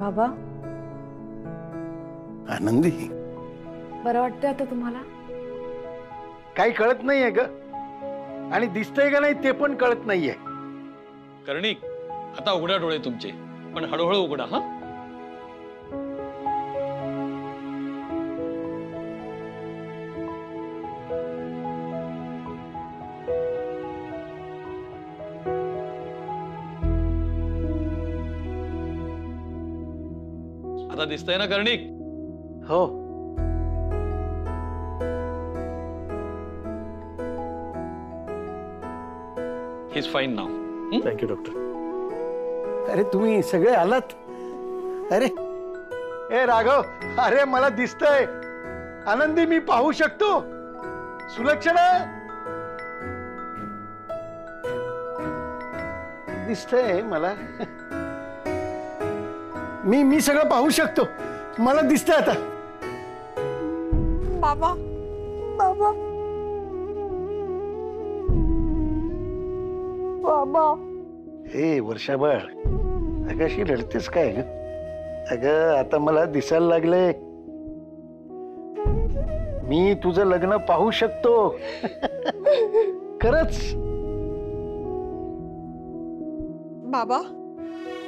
बाबा आनंदी, बरं वाटतंय आता तुम्हाला? काही कळत नाहीये ग, आणि दिसतंय का नाही ते पण कळत नाहीये. कर्णिक, आता उघडा डोळे तुमचे, पण हळूहळू उघडा. हा, आता दिसतंय ना कर्णिक? हो. He is fine now. Thank you doctor. अरे तुम्ही सगळे आलात? अरे ए राघव, अरे मला दिसतंय. आनंदी, मी पाहू शकतो. सुलक्षणा, दिसतंय मला. मी सगळं पाहू शकतो. मला दिसतंय आता. बाबा बाबा बाबा. हे वर्षाबाळ, अगं अशी रडतेस काय ग? अगं आता मला दिसायला लागले. मी तुझं लग्न पाहू शकतो. खरंच. बाबा,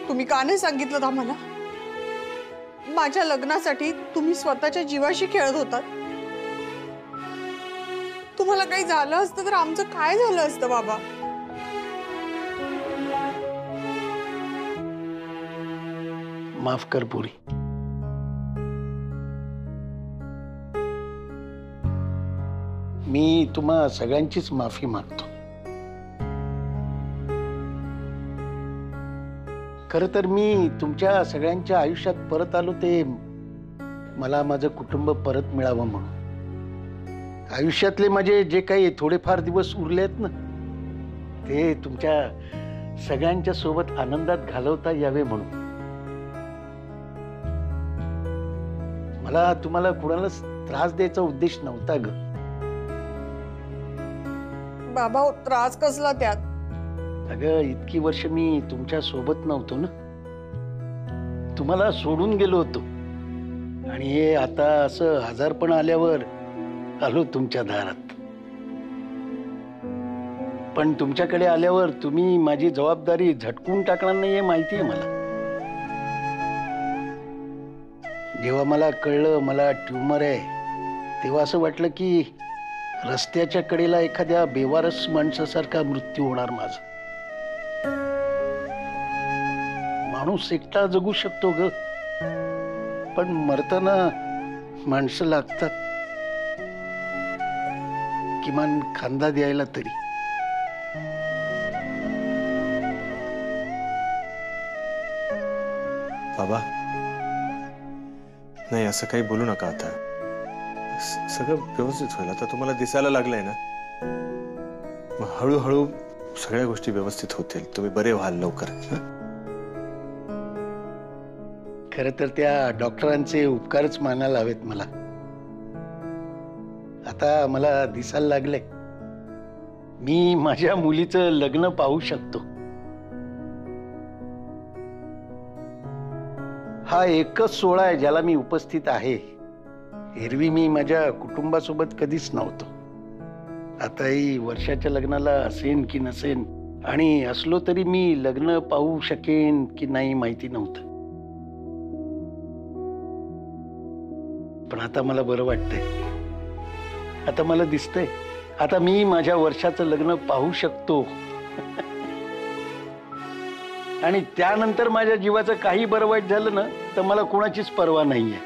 तुम्ही का नाही सांगितलं आम्हाला? माझ्या लग्नासाठी तुम्ही स्वतःच्या जीवाशी खेळत होतात. तुम्हाला काही झालं असतं तर आमचं काय झालं असतं बाबा? माफ कर पुरी. मी तुम्हा सगळ्यांचीच माफी मागतो. खर तर मी तुमच्या सगळ्यांच्या आयुष्यात परत आलो ते मला माझं कुटुंब परत मिळावं म्हणून. आयुष्यातले माझे जे काही थोडेफार दिवस उरले आहेत ना, ते तुमच्या सगळ्यांच्या सोबत आनंदात घालवता यावे म्हणून. मला तुम्हाला कुणालाच त्रास द्यायचा उद्देश नव्हता ग. बाबा, त्रास कसला त्यात? अगं इतकी वर्ष मी तुमच्या सोबत नव्हतो ना, तुम्हाला सोडून गेलो होतो. आणि हे आता असं आजारपण आल्यावर आलो तुमच्या दारात. पण तुमच्याकडे आल्यावर तुम्ही माझी जबाबदारी झटकून टाकणार नाहीये माहिती आहे मला. जेव्हा मला कळलं मला ट्यूमर आहे, तेव्हा असं वाटलं की रस्त्याच्या कडेला एखाद्या बेवारस माणसासारखा मृत्यू होणार माझा. माणूस एकटा जगू शकतो ग, पण मरताना माणसं लागतात. किमान खांदा द्यायला तरी. बाबा, नाही असं काही बोलू नका. आता सगळं व्यवस्थित होईल. आता तुम्हाला दिसायला लागलंय ना, मग हळूहळू सगळ्या गोष्टी व्यवस्थित होतील. तुम्ही बरे व्हाल लवकर. खर तर त्या डॉक्टरांचे उपकारच मानायला हवेत मला. आता मला दिसायला लागलंय मी माझ्या मुलीचं लग्न पाहू शकतो. हा एकच सोहळा आहे ज्याला मी उपस्थित आहे. एरवी मी माझ्या कुटुंबासोबत कधीच नव्हतो. आताही वर्षाच्या लग्नाला असेन की नसेन, आणि असलो तरी मी लग्न पाहू शकेन की नाही माहिती नव्हतं. पण आता मला बरं वाटतंय. आता मला दिसतंय आता मी माझ्या वर्षाचं लग्न पाहू शकतो. आणि त्यानंतर माझ्या जीवाचं काही बरं वाईट झालं ना, तर मला कोणाचीच पर्वा नाहीये.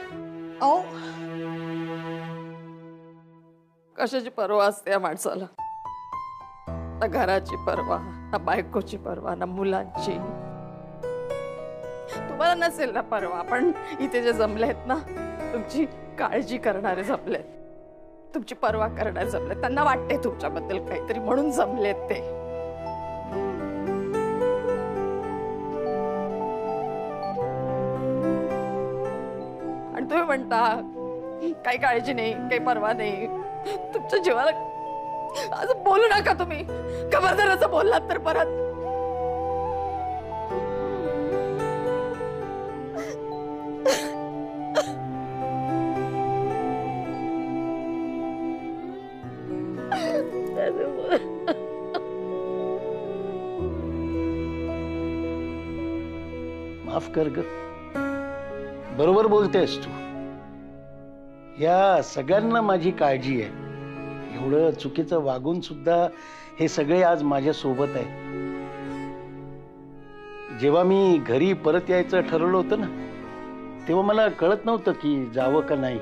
अहो, कशाची पर्वा असते या माणसाला? ना घराची पर्वा, ना बायकोची पर्वा, ना मुलांची. तुम्हाला नसेल ना पर्वा, पण इथे जे जमलेत ना, तुमची काळजी करणारे जमलेत, तुमची पर्वा करणारे जमलेत. त्यांना वाटते तुमच्याबद्दल काहीतरी म्हणून जमलेत ते. आणि तुम्ही म्हणता काही काळजी नाही, काही पर्वा नाही. तुमच्या जीवाला असं बोलू नका तुम्ही. खबरदार असं बोललात तर परत. माफ कर ग. बरोबर बोलतेस तू. या सगळ्यांना माझी काळजी आहे. एवढं चुकीचं वागून सुद्धा हे सगळे आज माझ्या सोबत आहे. जेव्हा मी घरी परत यायचं ठरवलं होतं ना, तेव्हा मला कळत नव्हतं की जावं का नाही.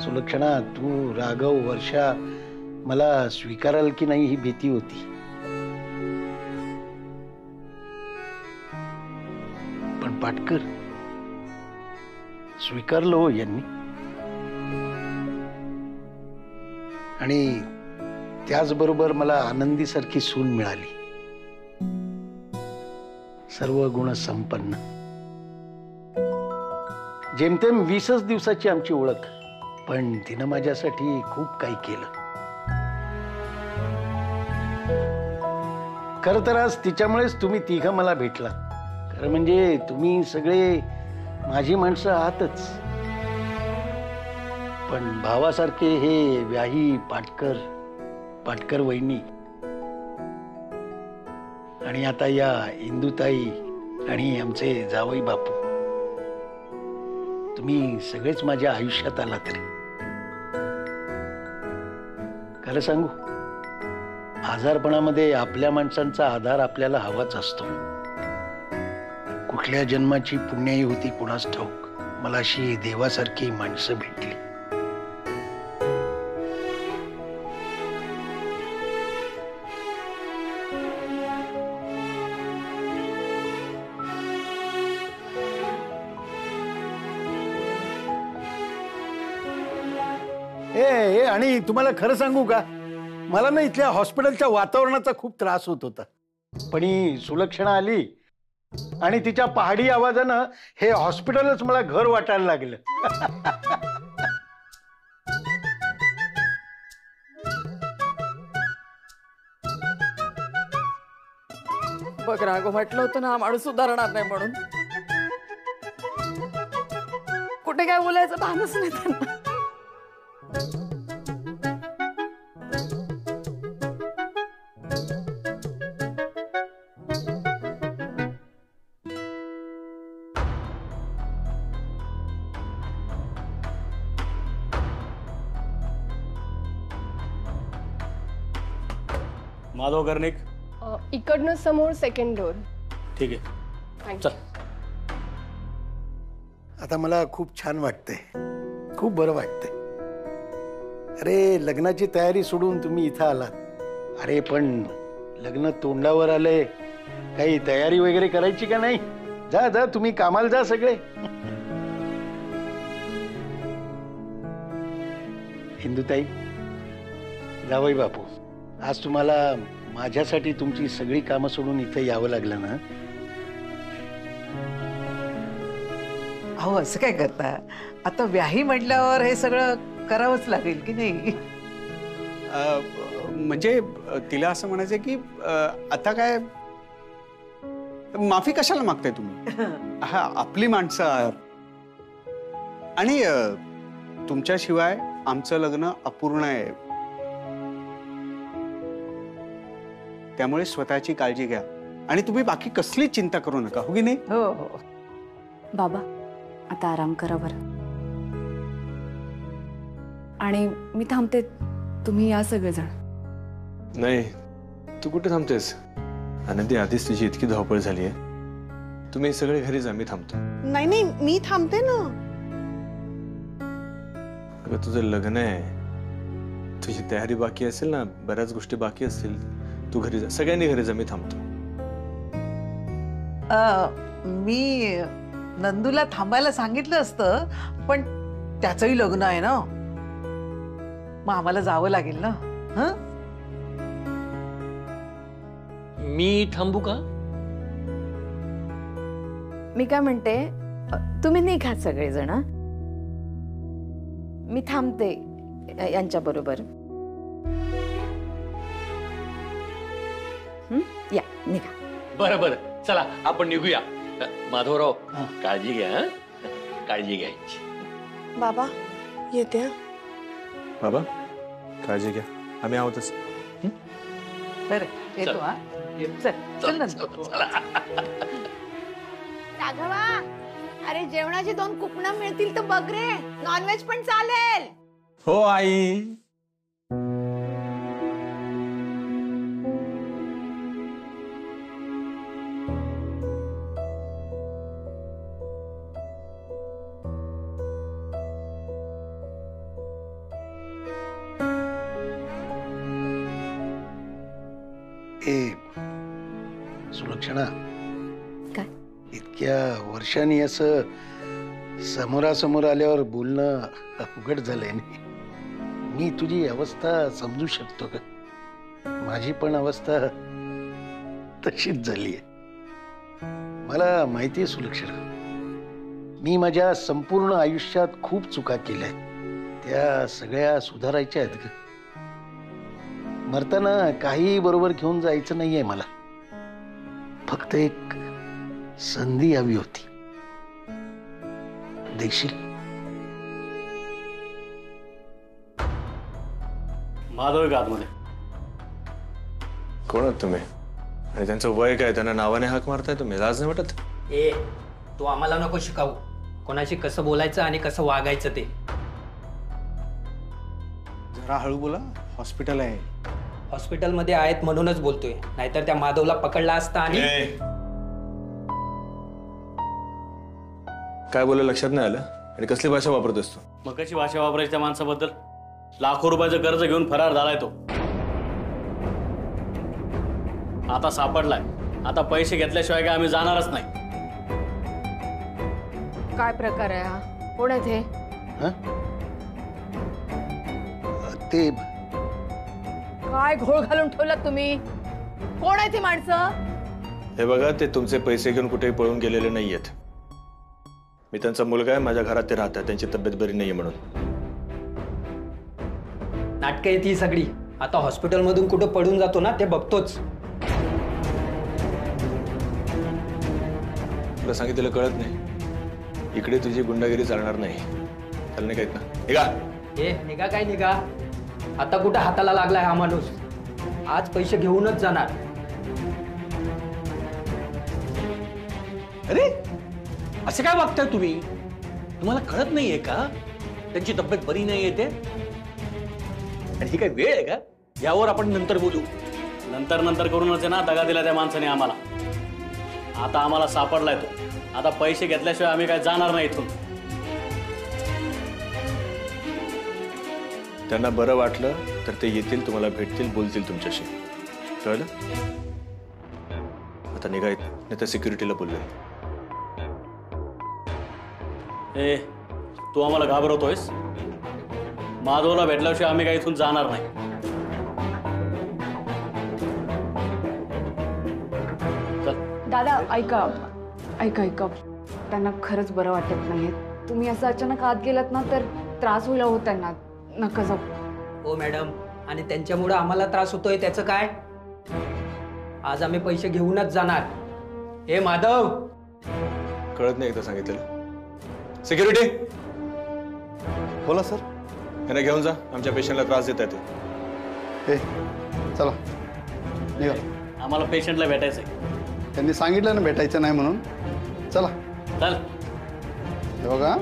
सुलक्षणा, तू, राघव, वर्षा मला स्वीकाराल की नाही ही भीती होती. पण पाटकर स्वीकारलं हो यांनी. आणि त्याचबरोबर मला आनंदीसारखी सून मिळाली. सर्व गुण संपन्न. जेमतेम 20च दिवसाची आमची ओळख, पण तिनं माझ्यासाठी खूप काही केलं. खरं तर आज तिच्यामुळेच तुम्ही तिघं मला भेटला. खरं म्हणजे तुम्ही सगळे माझी माणसं आहातच, पण भावासारखे हे व्याही पाटकर वहिनी आणि आता या इंदुताई आणि आमचे जावई बापू, तुम्ही सगळेच माझ्या आयुष्यात आलात रे. खरं सांगू, आजारपणामध्ये आपल्या माणसांचा आधार आपल्याला हवाच असतो. कुठल्या जन्माची पुण्याई होती कुणास ठाऊक, मला अशी देवासारखी माणसं भेटली. ए आणि तुम्हाला खरं सांगू का, मला ना इथल्या हॉस्पिटलच्या वातावरणाचा खूप त्रास होत होता. पण ही सुलक्षणा आली आणि तिच्या पहाडी आवाजानं हे हॉस्पिटलच मला घर वाटायला लागलं. बघ राघव, म्हटलं होतं ना हा माणूस सुधारणार नाही म्हणून. कुठे काय बोलायचं भानच नाही त्यांना. माधव कर्णिक. इकडनं समोर सेकंड डोर. ठीक आहे, चल. आता मला खूप छान वाटतंय, खूप बरं वाटतंय. अरे, लग्नाची तयारी सोडून तुम्ही इथं आलात. अरे पण लग्न तोंडावर आलंय, काही तयारी वगैरे करायची का नाही? जा जा, तुम्ही कामाला जा सगळे. हिंदुताई, जावई बापू, आज तुम्हाला माझ्यासाठी तुमची सगळी कामं सोडून इथं यावं लागलं ना? अहो, असं काय करता? आता व्याही म्हटल्यावर हे सगळं करावंच लागेल की नाही? म्हणजे तिला असं म्हणायचं की आता काय माफी कशाला मागताय तुम्ही? हा, आपली माणसं आहात आणि तुमच्याशिवाय आमचं लग्न अपूर्ण आहे. त्यामुळे स्वतःची काळजी घ्या आणि तुम्ही बाकी कसली चिंता करू नका, हो की नाही? हो हो. बाबा, आता आराम करा बरं. आणि मी थांबते, तुम्ही या सगळेजण. नाही, तू कुठे थांबतेस? आनंदी, आधीच तुझी इतकी धावपळ झाली आहे. तुम्ही सगळे घरी जा, मी थांबतो. नाही नाही, मी थांबते ना. अगं, तुझं लग्न आहे, तुझी तयारी बाकी असेल ना, बऱ्याच गोष्टी बाकी असतील. तू घरी जा, सगळ्यांनी घरी जा, मी थांबतो. मी नंदूला थांबायला सांगितलं असतं, पण त्याचंही लग्न आहे ना, मग आम्हाला जावं लागेल ना. हं? मी थांबू का? मी काय म्हणते, तुम्ही निघा सगळेजण. मी थांबते यांच्या बरोबर. या, निघा. बरं बरं, चला आपण निघूया. माधवराव, काळजी घ्या. हं? काळजी घ्यायची. बाबा, येते. बाबा, काळजी घ्या, आम्ही आहोतच. बरं, येतो. हा. चल चल नंदू. राघवा, अरे जेवणाची 2 कुपनं मिळतील तर बघ रे. नॉनव्हेज पण चालेल. हो आई. सुलक्षणा, काय? इतक्या वर्षांनी असं समोरासमोर आल्यावर बोलणं अवघड झालंय नाही. मी तुझी अवस्था समजू शकतो का? माझी पण अवस्था तशीच झालीय. मला माहितीये सुलक्षणा, मी माझ्या संपूर्ण आयुष्यात खूप चुका केल्या. त्या सगळ्या सुधारायच्या आहेत ग. मरताना काही बरोबर घेऊन जायचं नाहीये मला. फक्त एक संधी हवी होती. देशील? माधव आहे का आतमध्ये? कोण आहात तुम्ही? आणि त्यांचं वय काय? त्यांना नावाने हाक मारताय तुम्ही? लाज नाही वाटत? ए, तू आम्हाला नको शिकावू कोणाशी कसं बोलायचं आणि कसं वागायचं ते. जरा हळू बोला, हॉस्पिटल आहे. हॉस्पिटलमध्ये आहेत म्हणूनच बोलतोय, नाहीतर त्या माधवला पकडला असता. आणि काय बोललं लक्षात नाही आलं? आणि कसली भाषा वापरतोस तू? मग कशी भाषा वापरायची त्या माणसाबद्दल? लाखो रुपयाचं कर्ज घेऊन फरार झालाय तो. आता सापडलाय. आता पैसे घेतल्याशिवाय काय आम्ही जाणारच नाही. काय प्रकार आहे हा? कोण आहे ते? ते काय घोळ घालून ठेवलात तुम्ही? कोण आहे ती माणसं? हे बघा, ते तुमचे पैसे घेऊन कुठेही पळून गेलेले नाहीयेत. मी त्यांचा मुलगा आहे. माझ्या घरात ते राहतात. त्यांची तब्येत बरी नाहीये म्हणून. नाटकं आहे ती सगळी. आता हॉस्पिटलमधून कुठं पडून जातो ना ते बघतोच. तुला सांगितलेलं कळत नाही? इकडे तुझी गुंडागिरी चालणार नाही. चालणे नाही काहीत ना? निघा. ए, निघा काय निघा? आता कुठं हाताला लागलाय हा माणूस? आज पैसे घेऊनच जाणार. अरे असं काय वागताय तुम्ही? तुम्हाला कळत नाहीये का त्यांची तब्येत बरी नाही येते? आणि ही काय वेळ आहे का? यावर आपण नंतर बोलू. नंतर करूनच आहे ना दगा दिला त्या माणसाने आम्हाला. आता आम्हाला सापडलाय तो. आता पैसे घेतल्याशिवाय आम्ही काय जाणार नाही इथून. त्यांना बरं वाटलं तर ते येतील, तुम्हाला भेटतील, बोलतील तुमच्याशी. कळलं? आता निघायत नाही तर सिक्युरिटीला बोलले. ए, तू आम्हाला घाबरवतोयस? माधवला भेटल्याशिवाय आम्ही काय इथून जाणार नाही. दादा ऐका ऐका ऐका, त्यांना खरंच बरं वाटत नाहीये. तुम्ही असं अचानक आत गेलात ना तर त्रास होईल हो त्यांना. नका जाऊ. हो मॅडम, आणि त्यांच्यामुळे आम्हाला त्रास होतोय त्याचं काय? आज आम्ही पैसे घेऊनच जाणार. हे माधव, कळत नाही एकदा सांगितलेलं? सिक्युरिटी बोला सर. त्यांना घेऊन जा. आमच्या पेशंटला त्रास देत आहेत ते. चला निघा. आम्हाला पेशंटला भेटायचंय. त्यांनी सांगितलं ना भेटायचं नाही म्हणून. चला चल. हे बघा,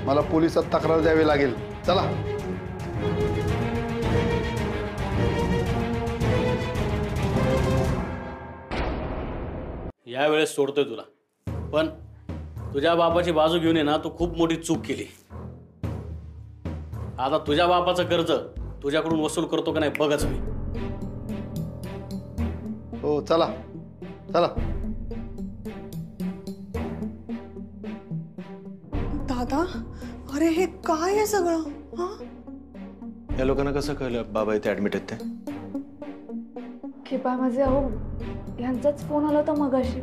मला पोलिसात तक्रार द्यावी लागेल. चला. यावेळेस सोडतोय तुला, पण तुझ्या बापाची बाजू घेऊन ये ना, तू खूप मोठी चूक केली. आता तुझ्या बापाचं कर्ज तुझ्याकडून वसूल करतो का नाही बघच मी. हो चला चला. दादा, अरे हे काय आहे सगळं? हा, या लोकांना कसं कळलं बाबा इथे ऍडमिट आहेत ते? कृपा माझे अहो, ह्यांचाच फोन आला होता मगाशी.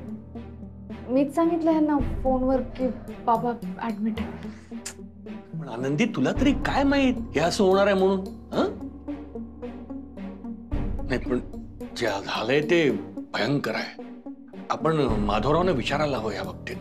मीच सांगितलं ह्यांना फोनवर की बाबा ऍडमिट आहे. पण आनंदी, तुला तरी काय माहित हे असं होणार आहे म्हणून? नाही, पण जे झालंय ते भयंकर आहे. आपण माधवरावने विचारायला हवं या बाबतीत.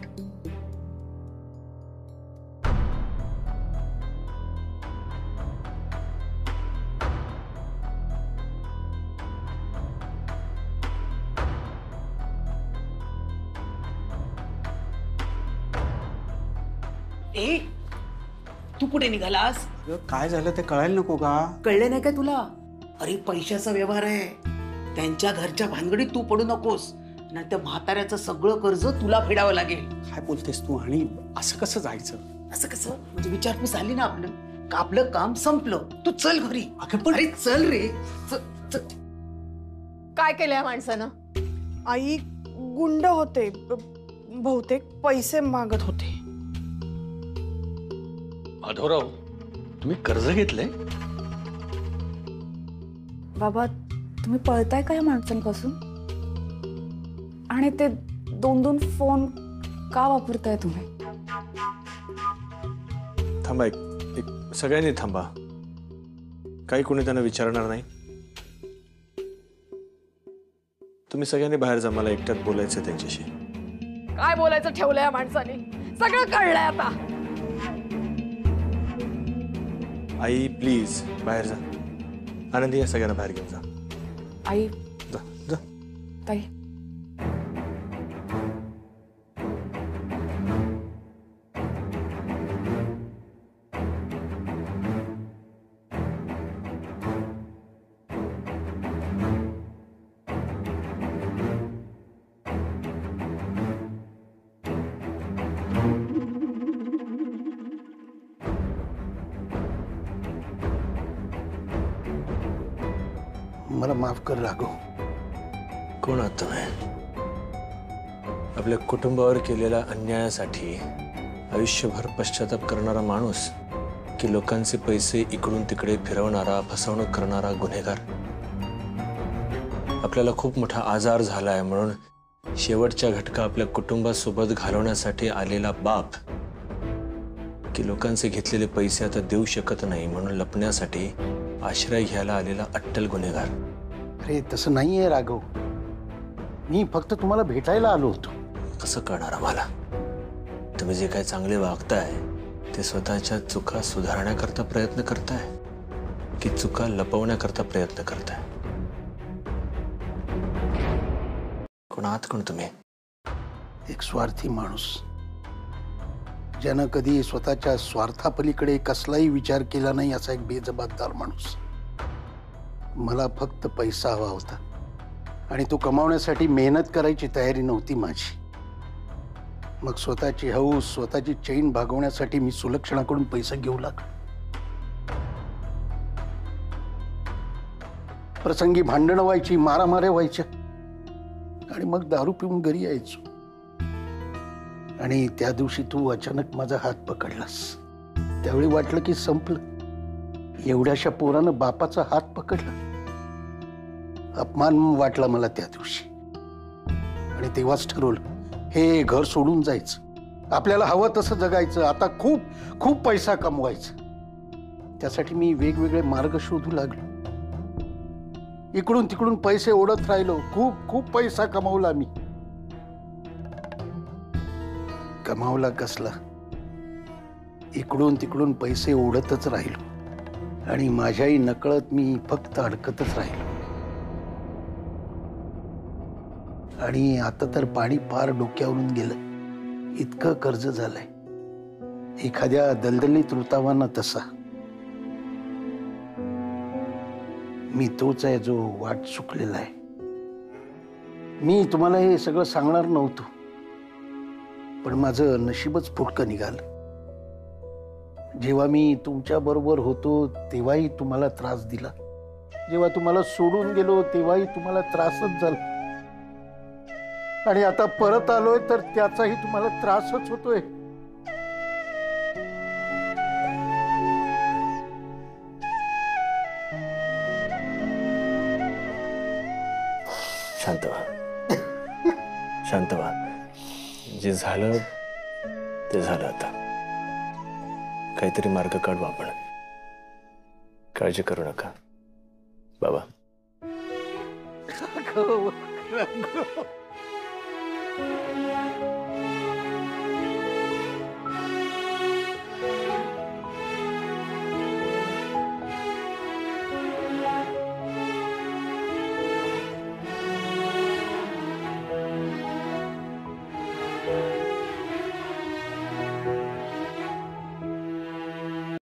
ए तू कुठे निघालास? काय झालं ते कळायला नको का? कळले नाही काय तुला? अरे पैशाचा व्यवहार आहे. त्यांच्या घरच्या भानगडीत तू पडू नकोस, नाही तर म्हाताऱ्याचं सगळं कर्ज तुला फेडावं लागेल. काय बोलतेस तू? आणि असं कसं जायचं? असं कसं म्हणजे विचारपूस आली ना आपलं काम संपलं. तू चल घरी. अरे चल रे. काय केलं या माणसानं? आई गुंड होते, बहुतेक पैसे मागत होते. माधवराव, तुम्ही कर्ज घेतलंय? बाबा तुम्ही पळताय का या माणसांपासून? आणि ते 2-2 फोन का वापरताय तुम्ही? थांबा एक सगळ्यांनी थांबा. काही कोणी त्यांना विचारणार नाही. तुम्ही सगळ्यांनी बाहेर जा, मला एकट्यात बोलायचं त्यांच्याशी. काय बोलायचं ठेवलंय या माणसाने? सगळं कळलंय आता. आई प्लीज बाहेर जा. आनंदी या सगळ्यांना बाहेर घेऊन जा. आई जा जा. ताई मला माफ कर राघव. कोण आहात तुम्ही? आपल्या कुटुंबावर केलेल्या अन्यायासाठी आयुष्यभर पश्चाताप करणारा माणूस, की लोकांचे पैसे इकडून तिकडे फिरवणारा, फसवणूक करणारा गुन्हेगार? आपल्याला खूप मोठा आजार झालाय म्हणून शेवटच्या घटका आपल्या कुटुंबासोबत घालवण्यासाठी आलेला बाप, की लोकांचे घेतलेले पैसे आता देऊ शकत नाही म्हणून लपण्यासाठी आश्रय घ्यायला आलेला अट्टल गुन्हेगार? अरे तसं नाहीये राघव. मी फक्त तुम्हाला भेटायला आलो होतो. कसं कळणार आम्हाला? तुम्ही जे काही चांगले वागताय ते स्वतःच्या चुका सुधारण्याकरता प्रयत्न करताय, की चुका लपवण्याकरता प्रयत्न करताय? कोण आहात कोण तुम्ही? एक स्वार्थी माणूस, ज्यानं कधी स्वतःच्या स्वार्थापलीकडे कसलाही विचार केला नाही, असा एक बेजबाबदार माणूस. मला फक्त पैसा हवा होता आणि तो कमावण्यासाठी मेहनत करायची तयारी नव्हती माझी. मग स्वतःची हौस, स्वतःची चैन भागवण्यासाठी मी सुलक्षणाकडून पैसे घेऊ लागलो. प्रसंगी भांडणं व्हायची, मारामाऱ्या व्हायच्या आणि मग दारू पिऊन घरी यायचो. आणि त्या दिवशी तू अचानक माझा हात पकडलास. त्यावेळी वाटलं की संपलं. एवढ्याशा पोरानं बापाचा हात पकडला. अपमान वाटला मला त्या दिवशी. आणि तेव्हाच ठरवलं, हे घर सोडून जायचं. आपल्याला हवं तसं जगायचं. आता खूप खूप पैसा कमवायचा. त्यासाठी मी वेगवेगळे मार्ग शोधू लागलो. इकडून तिकडून पैसे ओढत राहिलो. खूप खूप पैसा कमावला मी. कमावला कसला? इकडून तिकडून पैसे ओढतच राहिलो आणि माझ्याही नकळत मी फक्त अडकतच राहिलो. आणि आता तर पाणी पार डोक्यावरून गेलं. इतकं कर्ज झालंय, एखाद्या दलदलीत रुतावाना तसा. मी तोच आहे जो वाट चुकलेला आहे. मी तुम्हाला हे सगळं सांगणार नव्हतो, पण माझं नशीबच फुटकं निघालं. जेव्हा मी तुमच्या बरोबर होतो तेव्हाही तुम्हाला त्रास दिला. जेव्हा तुम्हाला सोडून गेलो तेव्हाही तुम्हाला त्रासच झाला. आणि आता परत आलोय तर त्याचाही तुम्हाला त्रासच होतोय. शांत व्हा, शांत व्हा. जे झालं ते झालं. आता काहीतरी मार्ग काढू आपण. काळजी करू नका बाबा.